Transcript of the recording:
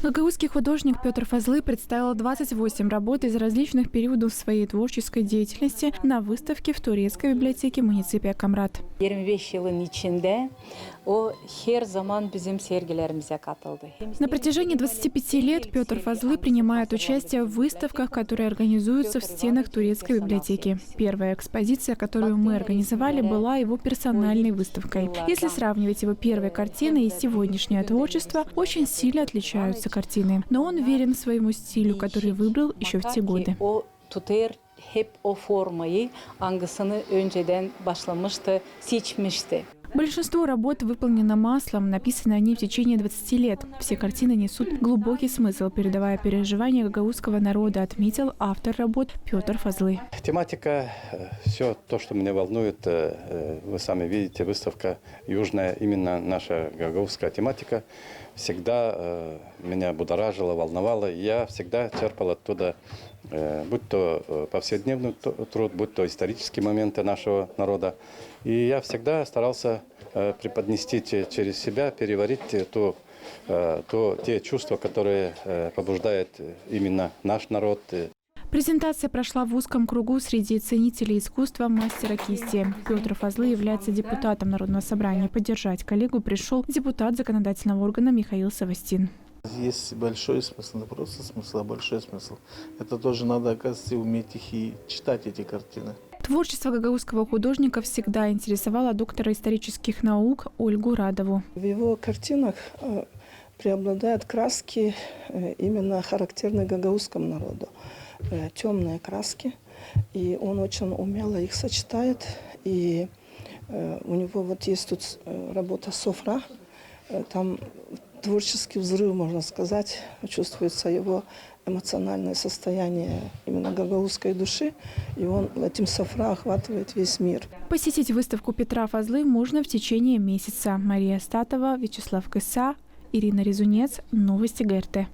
Гагаузский художник Петр Фазлы представил 28 работ из различных периодов своей творческой деятельности на выставке в турецкой библиотеке муниципия Камрат. 25 yılın içinde o her zaman bizim sergilerimize katıldı. На протяжении 25 лет Петр Фазлы принимает участие в выставках, которые организуются в стенах турецкой библиотеки. Первая экспозиция, которую мы организовали, была его персональной выставкой. Если сравнивать его первые картины и сегодняшнее творчество, очень сильно отличаются картины. Но он верен своему стилю, который выбрал еще в те годы. Hep o formayı, angısını önceden başlamıştı, seçmişti. Большинство работ выполнено маслом, написаны они в течение 20 лет. Все картины несут глубокий смысл, передавая переживания гагаузского народа, отметил автор работ Петр Фазлы. Тематика, все то, что меня волнует, вы сами видите, выставка южная, именно наша гагаузская тематика, всегда меня будоражила, волновала. Я всегда черпал оттуда, будь то повседневный труд, будь то исторические моменты нашего народа. И я всегда старался преподнести через себя, переварить те чувства, которые побуждают именно наш народ. Презентация прошла в узком кругу среди ценителей искусства мастера кисти. Петр Фазлы является депутатом Народного собрания. Поддержать коллегу пришел депутат законодательного органа Михаил Савастин. Есть большой смысл, не просто смысл, а большой смысл. Это тоже надо, оказывается, уметь их и читать, эти картины. Творчество гагаузского художника всегда интересовало доктора исторических наук Ольгу Радову. В его картинах преобладают краски, именно характерные гагаузскому народу. Темные краски, и он очень умело их сочетает. И у него вот есть тут работа «Софра», там творческий взрыв, можно сказать, чувствуется его эмоциональное состояние именно гагаузской души, и он этим софра охватывает весь мир. Посетить выставку Петра Фазлы можно в течение месяца. Мария Статова, Вячеслав Кыса, Ирина Резунец. Новости ГРТ.